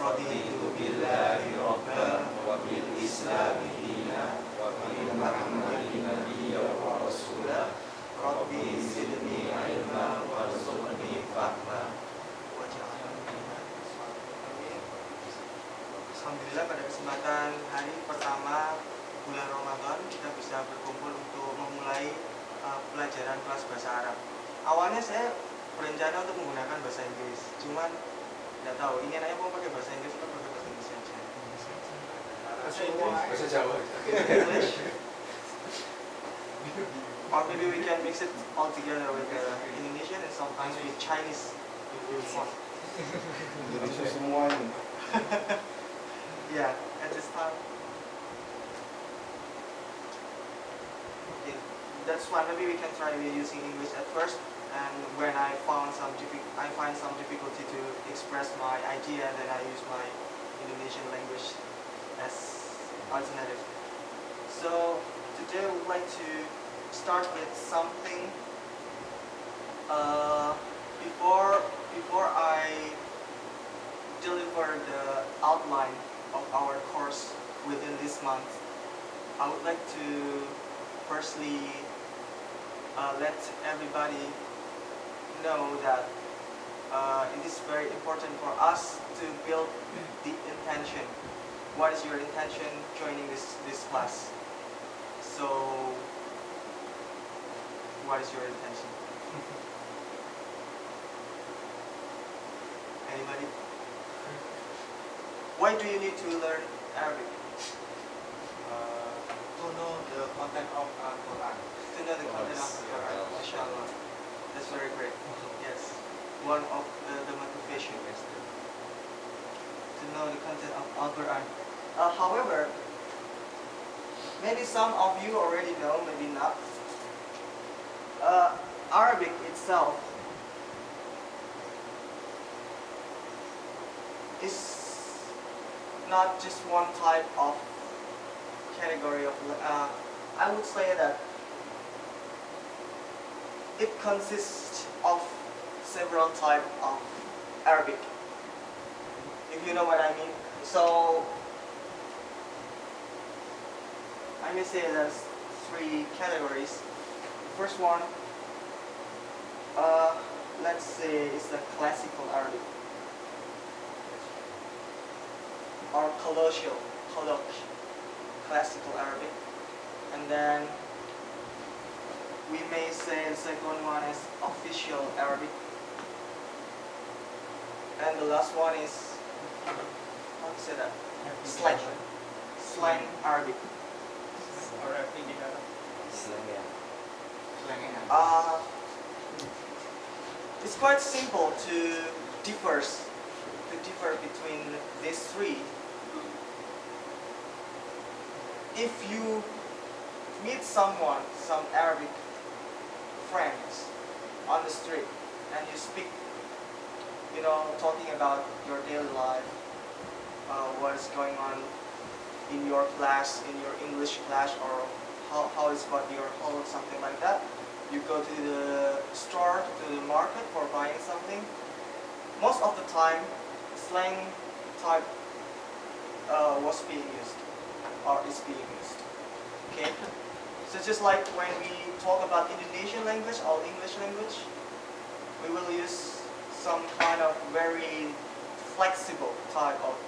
Raditu billahi rabba wa bil islami dina wa bi Muhammadin nabiyya wa rasula Rabbi zidni ilma warzuqni fahma waj'alni minal sholihin. Alhamdulillah, pada kesempatan hari pertama bulan Ramadan kita bisa berkumpul untuk memulai pelajaran kelas bahasa Arab. Awalnya saya berencana untuk menggunakan bahasa Inggris, cuman nggak tahu ingin aja mau pakai bahasa Inggris atau pakai bahasa Inggris aja. Bahasa Inggris, bahasa Jawa. English. Or maybe we can mix it all together with Indonesian and sometimes with Chinese if you want. Indonesia semuanya. Yeah, at this time. Okay, that's why maybe we can try using English at first. And when I find some difficulty to express my idea, then I use my Indonesian language as alternative. So today I would like to start with something. Before I deliver the outline of our course within this month, I would like to firstly let everybody know that it is very important for us to build the intention. What is your intention joining this class? So, what is your intention? Anybody? Why do you need to learn Arabic? To know the content of Quran. To know the content of the Quran, mashallah. That's very great. Yes, one of the motivation is to know the content of Al-Quran. However, maybe some of you already know, maybe not. Arabic itself is not just one type of category of. I would say that it consists of several types of Arabic, if you know what I mean. So I may say there's three categories. First one, let's say it's the classical Arabic or colloquial classical Arabic, and then we may say the second one is official Arabic, and the last one is, how to say that? Slang Arabic. It's quite simple to differ between these three. If you meet someone, some Arabic friends on the street, and you speak, talking about your daily life, what is going on in your class, in your English class, or how is about your home, something like that. You go to the store, to the market for buying something. Most of the time, slang type was being used, or is being used. Okay. So just like when we talk about Indonesian language or English language, we will use some kind of very flexible type of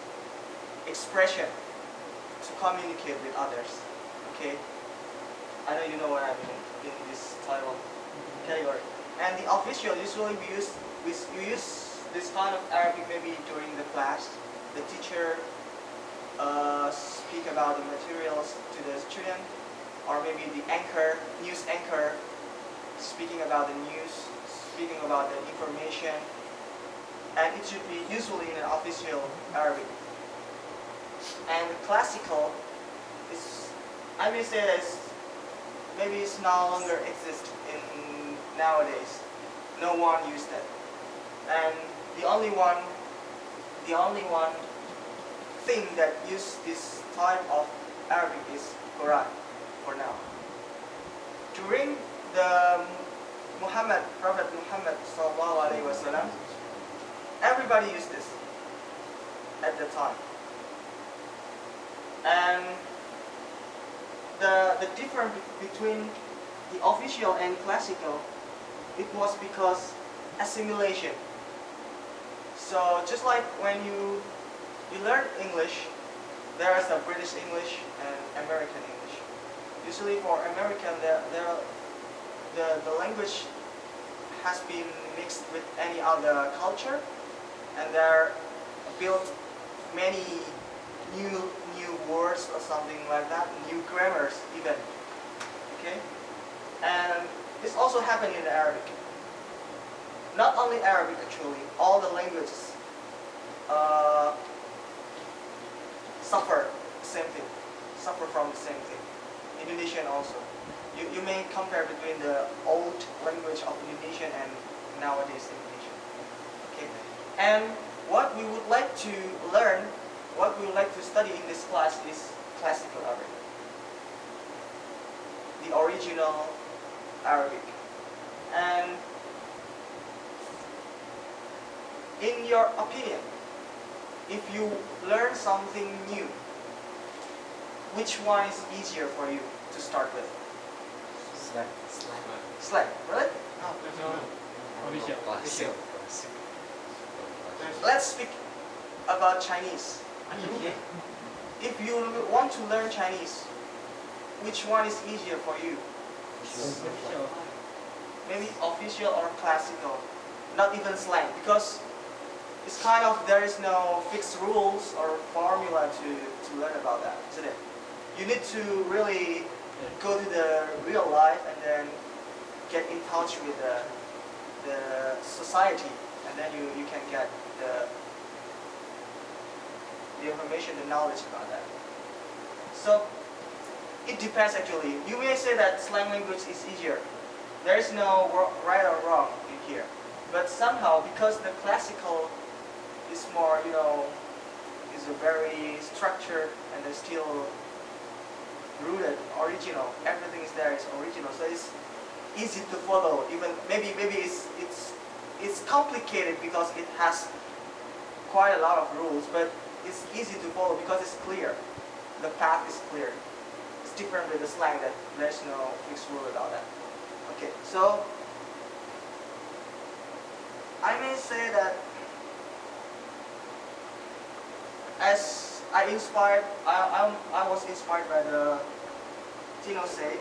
expression to communicate with others. Okay? I know you know what I mean in this type of category. And the official, usually we use this kind of Arabic maybe during the class. The teacher speak about the materials to the student, or maybe the news anchor, speaking about the news, speaking about the information, and it should be usually in an official Arabic. And the classical is, I may say that maybe it's no longer exist in nowadays. No one used it, and the only one thing that use this type of Arabic is Quran for now. During the Prophet Muhammad sallallahu alaihi wasallam, everybody used this. at the time. And the difference between the official and classical, it was because assimilation. So just like when you learn English, there is a British English and American English. Usually for American, the language has been mixed with any other culture, and there built many new words or something like that, new grammars even. Okay, and this also happened in Arabic. Not only Arabic actually, all the languages suffer the same thing, suffer from the same thing. Indonesian also. You may compare between the old language of Indonesian and nowadays Indonesian. Okay, and what we would like to learn, what we would like to study in this class is classical Arabic, the original Arabic. And in your opinion, if you learn something new, which one is easier for you to start with? Slang. Slang, really? Classic. Let's speak about Chinese. If you want to learn Chinese, which one is easier for you? Maybe official or classical, not even slang, because it's kind of, there is no fixed rules or formula to learn about that, isn't it? You need to really go to the real life and then get in touch with the society, and then you can get the information, the knowledge about that. So it depends actually. You may say that slang language is easier. There is no right or wrong in here. But somehow, because the classical is more, is a very structured and is still rooted, original. Everything is there, it's original. So it's easy to follow. Even maybe it's complicated because it has quite a lot of rules, but it's easy to follow because it's clear. The path is clear. It's different with the slang that there's no fixed rule about that. Okay, so I may say that as I was inspired by the Tino say,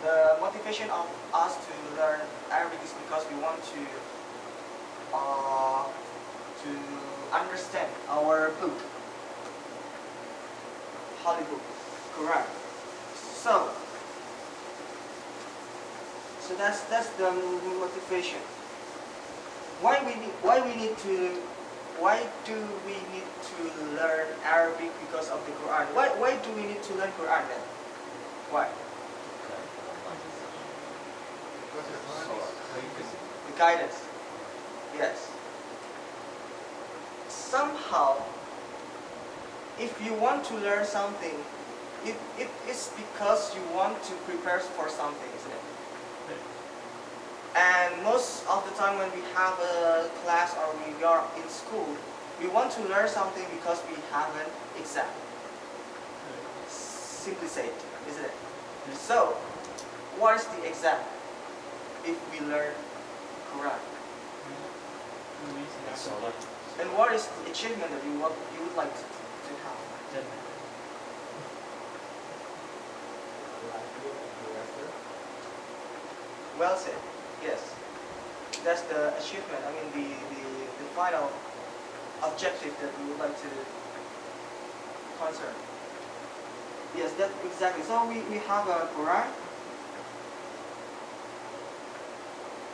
the motivation of us to learn Arabic is because we want to understand our book, Holy Book, Quran. So that's the motivation. Why do we need to learn Arabic because of the Quran? Why do we need to learn Quran then? Why? The guidance. Yes. Somehow, if you want to learn something, it is because you want to prepare for something, isn't it? And most of the time when we have a class or we are in school, we want to learn something because we have an exam. Simply said, isn't it? So, what is the exam if we learn Quran? And what is the achievement that you would like to have? Well said. Yes, that's the achievement. I mean, the final objective that we would like to concern. Yes, that exactly. So we have a Quran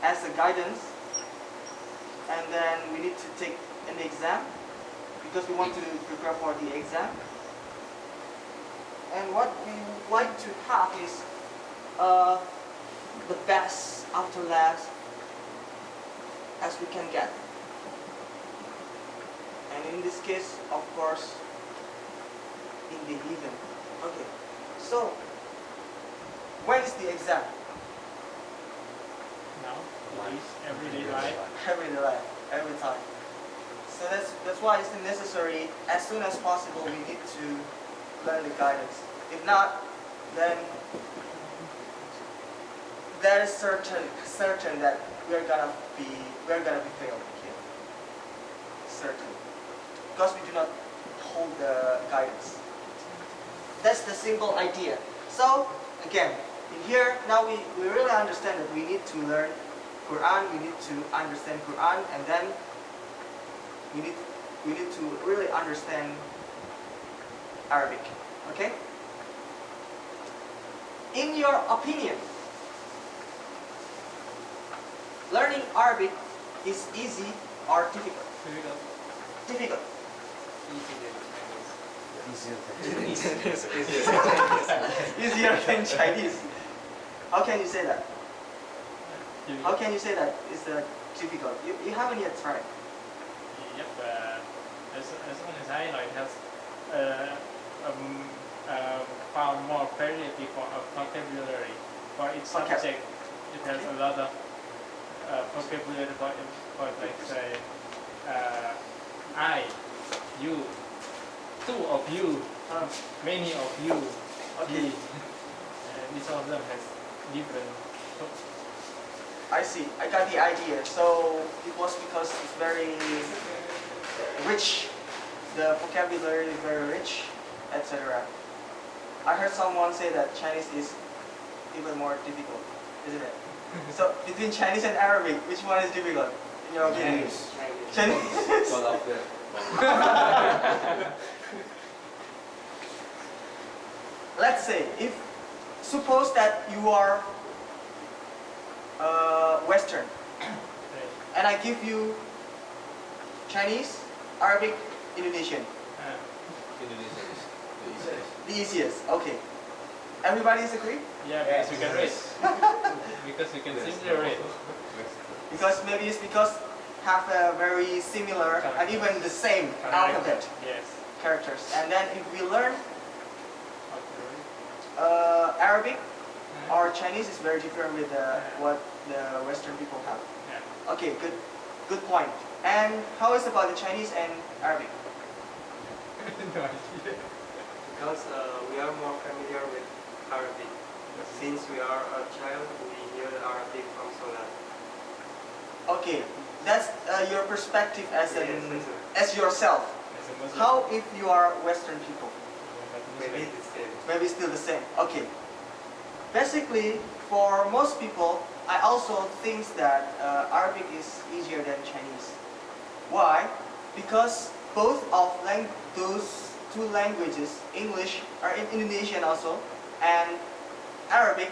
as a guidance, and then we need to take an exam because we want to prepare for the exam. And what we would like to have is the best after that as we can get. And in this case, of course, in the heathen. Okay, so when is the exam? Now, everyday life. Every day life, every time. So that's why it's necessary as soon as possible we need to learn the guidance. If not, then that is certain that we're gonna be failed here. Certain. Because we do not hold the guidance. That's the simple idea. So again, in here now we really understand that we need to learn Quran, we need to understand Quran, and then we need to really understand Arabic. Okay? In your opinion, learning Arabic is easy or difficult? Difficult. Easier than Chinese. How can you say that? How can you say that it's difficult? You haven't yet tried. Yep, as long as I know, it has found more variety for vocabulary for each subject. It has a lot of vocabulary for like say I, you, two of you, many of you, Okay. and each of them has different. I see. I got the idea. So it was because it's very rich. The vocabulary is very rich, etc. I heard someone say that Chinese is even more difficult, isn't it? So between Chinese and Arabic, which one is difficult in your opinion? Chinese. One of them. Let's say suppose that you are Western, and I give you Chinese, Arabic, Indonesian. Indonesia is the easiest. The easiest. Okay. Everybody is agree? Yeah, because you can read. Because you can simply read. Because maybe it's because have a very similar and even the same alphabet Yes. characters. And then if we learn Arabic or Chinese is very different with what the Western people have. Yeah. Okay, good point. And how is about the Chinese and Arabic? No idea. Because we are more familiar with Arabic. Since we are a child, we hear Arabic from Salat. Okay, that's your perspective as Yes, as yourself. As a Muslim, How if you are Western people? Maybe it's the same. Maybe still the same. Okay. Basically, for most people, I also think that Arabic is easier than Chinese. Why? Because both of those two languages, English or Indonesian also, and Arabic,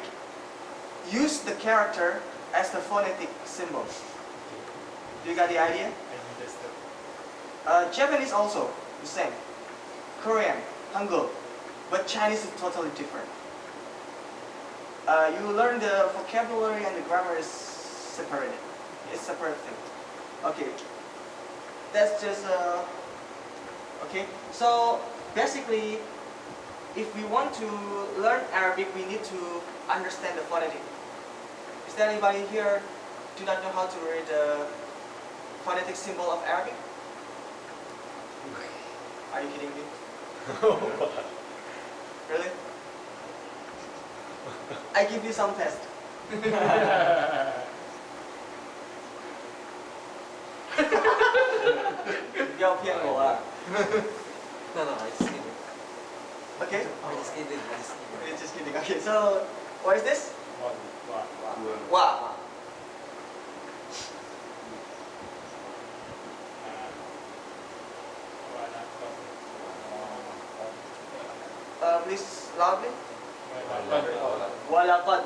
use the character as the phonetic symbol. Do you got the idea? I understood. Japanese also the same. Korean, Hangul, but Chinese is totally different. You learn the vocabulary and the grammar is separated. It's a separate thing. Okay, that's just okay. So basically, if we want to learn Arabic, we need to understand the phonetic. Is there anybody here do not know how to read the phonetic symbol of Arabic? Are you kidding me? Really? I give you some test. 不要骗我啊 No, I just kidding. Okay? I just kidding. You're just kidding. Okay, so what is this? What? Wa. Please loudly. Walaqad.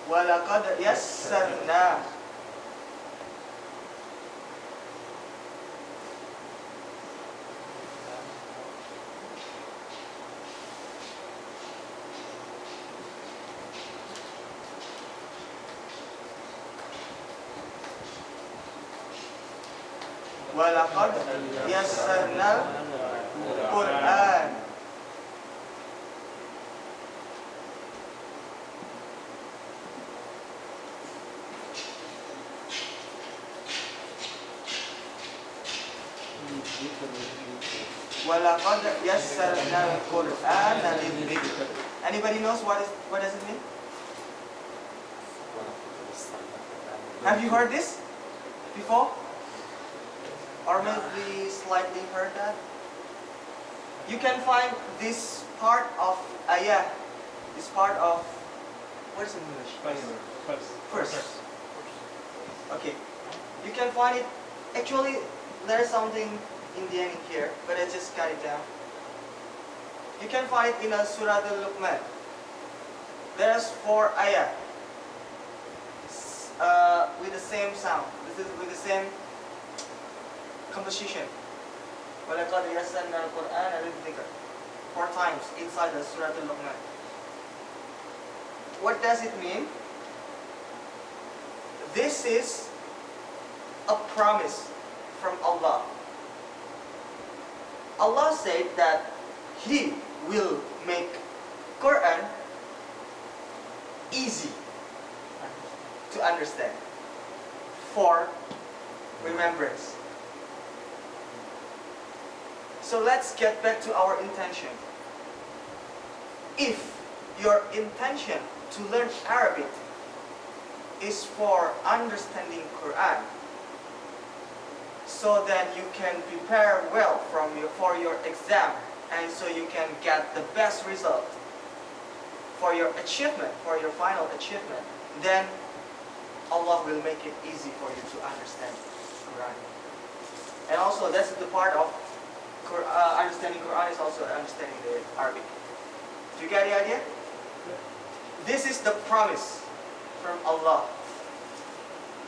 Walaqad yassarna. Walaqad yassarna Quran. وَلَقَدْ يَسَّرْنَا الْقُرْآنَ لِلذِّكْرِ. Anybody knows what does it mean? Have you heard this before? Or maybe slightly heard that? You can find this part of ayah, this part of, what is it in English? First. Okay. You can find it, actually there is something Indian in here, but I just got it down. You can find it in a Surah Al-Luqman. There's 4 ayah with the same sound, with the same composition. وَلَقَدْ يَسَّرْنَا الْقُرْآنَ لِلذِّكْرِ 4 times inside the Surah Al-Luqman. What does it mean? This is a promise from Allah. Allah said that He will make Quran easy to understand for remembrance. So let's get back to our intention. If your intention to learn Arabic is for understanding Quran, so that you can prepare well for your exam, and so you can get the best result for your achievement, for your final achievement, then Allah will make it easy for you to understand Quran. And also that's the part of understanding Quran is also understanding the Arabic. Do you get the idea? This is the promise from Allah.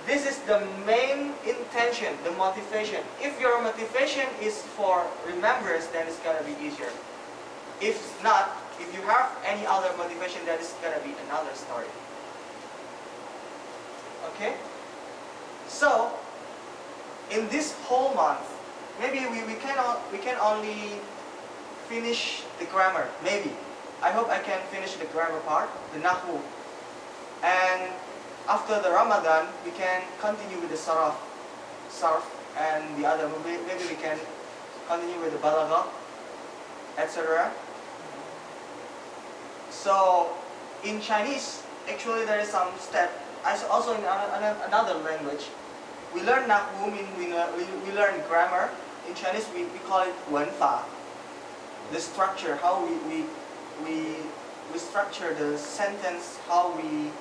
This is the main intention, the motivation. If your motivation is for remembrance, then it's gonna be easier. If not, if you have any other motivation, that is gonna be another story. Okay? So, in this whole month, maybe we can only finish the grammar. Maybe. I hope I can finish the grammar part, the Nahu. And after the Ramadan, we can continue with the sarf, and the other. Maybe we can continue with the balagha, etc. So, in Chinese, actually there is some step. Also in another language, we learn Nahu, we learn grammar. In Chinese, we call it 文法. The structure, how we structure the sentence, how we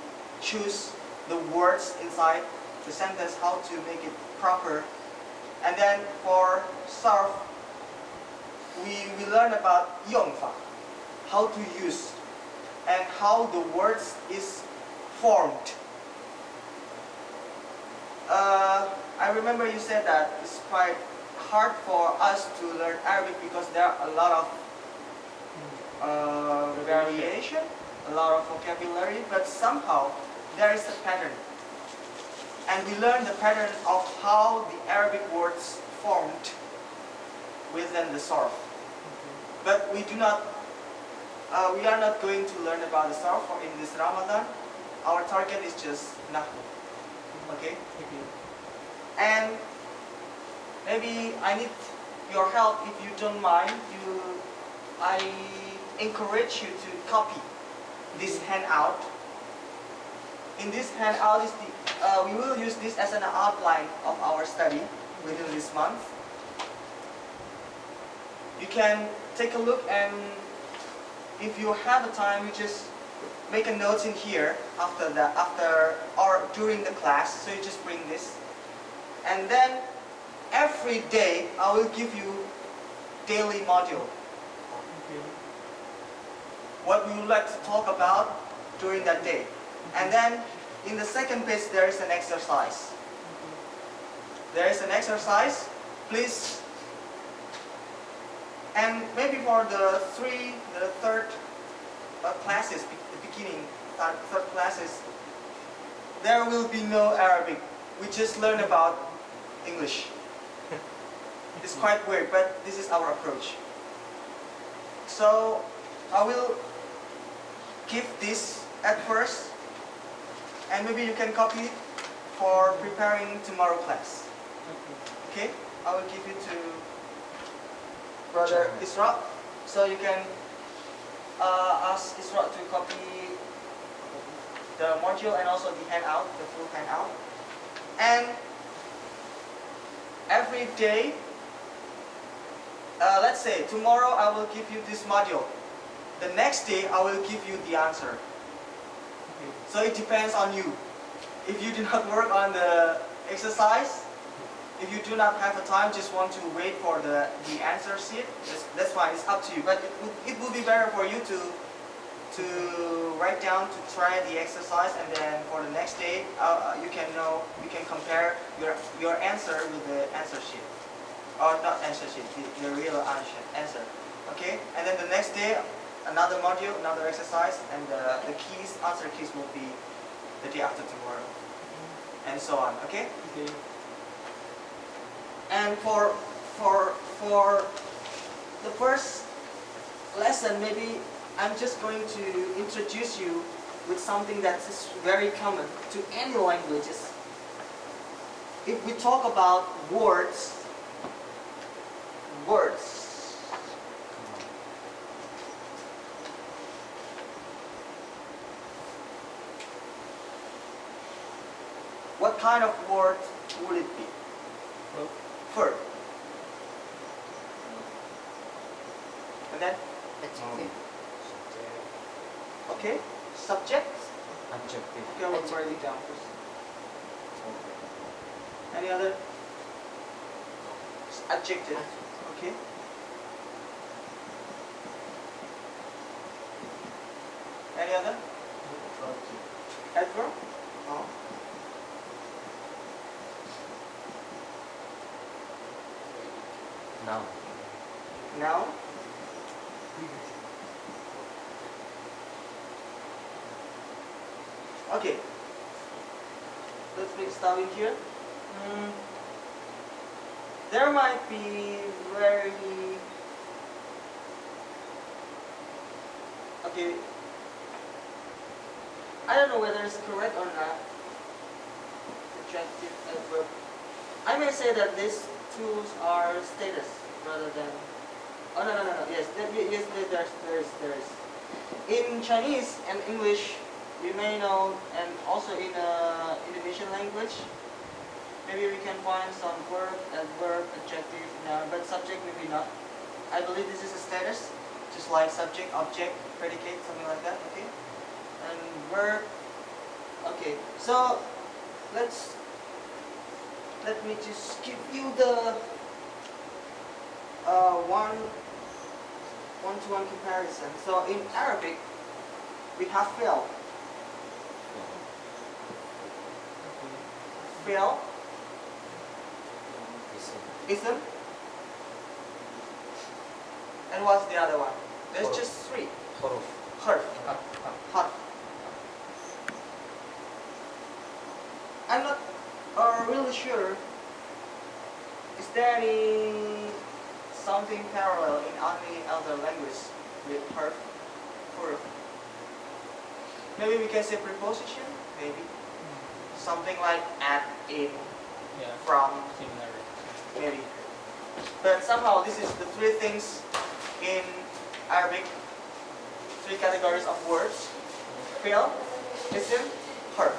choose the words inside the sentence, how to make it proper. And then for sarf, we learn about 用法, how to use, and how the words is formed. I remember you said that it's quite hard for us to learn Arabic because there are a lot of variation, a lot of vocabulary, but somehow there is a pattern. And we learn the pattern of how the Arabic words formed within the sarf. But we are not going to learn about the sarf in this Ramadan. Our target is just Nahu. Okay? And maybe I need your help. If you don't mind, I encourage you to copy this handout. In this handout is we will use this as an outline of our study within this month. You can take a look, and if you have the time, you just make a note in here after or during the class. So you just bring this, and then every day I will give you daily module. What we would like to talk about during that day. And then in the second page there is an exercise. There is an exercise, please. And maybe for the third classes, the beginning, third classes, there will be no Arabic. We just learn about English. It's quite weird, but this is our approach. So I will give this at first, and maybe you can copy it for preparing tomorrow class. Okay? I will give it to Brother Isra, so you can ask Isra to copy the module and also the handout, the full handout. And every day, let's say tomorrow I will give you this module. The next day I will give you the answer. So it depends on you. If you do not work on the exercise, if you do not have the time, just want to wait for the answer sheet, that's fine, it's up to you. But it will be better for you to write down, to try the exercise, and then for the next day, you can compare your answer with the answer sheet. Or not answer sheet, the real answer. Okay? And then the next day, another module, another exercise, and the answer keys will be the day after tomorrow. And so on, okay? Okay. And for the first lesson, maybe I'm just going to introduce you with something that is very common to any languages. If we talk about words, what kind of word would it be? Verb. And then? Adjective. Okay. Subject? Adjective. Okay, I will write it down first. Any other? Adjective. Okay. Any other? Adverb? Oh. Noun. Noun? Okay. Let's make starting here. There might be very... Okay. I don't know whether it's correct or not. Adjective, adverb. I may say that these tools are status rather than... Oh, no. Yes, there's. In Chinese and English, you may know, and also in Indonesian language, maybe we can find some verb, adverb, adjective, noun, but subject maybe not. I believe this is a status, just like subject, object, predicate, something like that, okay? And verb, okay. So, let me just give you the one-to-one comparison. So in Arabic, we have fi'l. Fi'l, ism, and what's the other one? There's just three. Huruf. Harf. Harf. I'm not really sure. Is there any something parallel in any other language with harf? Huruf. Maybe we can say preposition. Maybe something like at, in, Yeah. from. Similar. Maybe. But somehow this is the three things in Arabic, three categories of words: fi'l, ism, harf.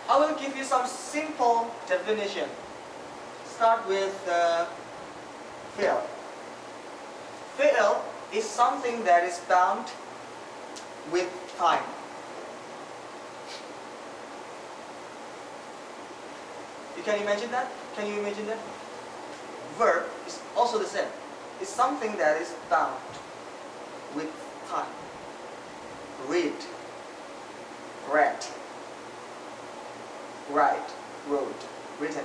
I will give you some simple definition. Start with fi'l. Fi'l is something that is bound with time. You can imagine that? Can you imagine that? Verb is also the same. It's something that is bound with time. Read, read, write, wrote, written.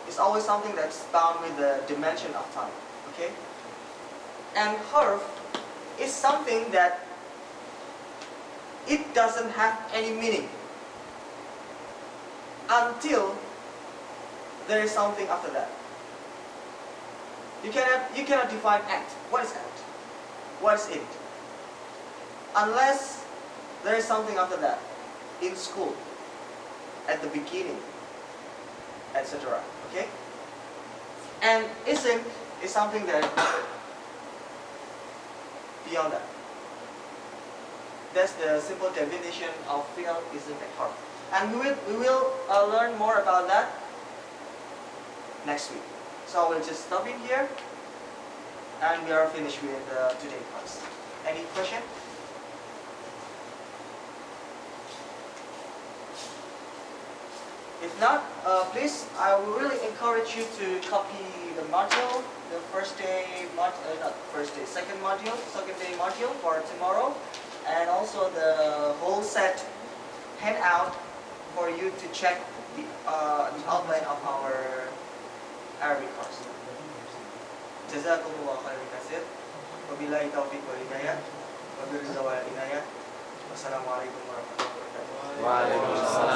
It's always something that's bound with the dimension of time. Okay? And harf is something that it doesn't have any meaning until there is something after that. You cannot define act. What is act? What is it? Unless there is something after that in school, at the beginning, etc. Okay? And isn't is something that beyond that. That's the simple definition of feel, isn't, and heart. And we will learn more about that next week. So we'll just stop in here, and we are finished with today's class. Any question? If not, please, I will really encourage you to copy the module, the second day module for tomorrow, and also the whole set handout for you to check the outline of our Arabic course. Jazakumullah khairan katsir. Wabillahi taufiq wal hidayah. Wabillahi wal inayah. Wassalamualaikum warahmatullahi wabarakatuh. Waalaikumsalam.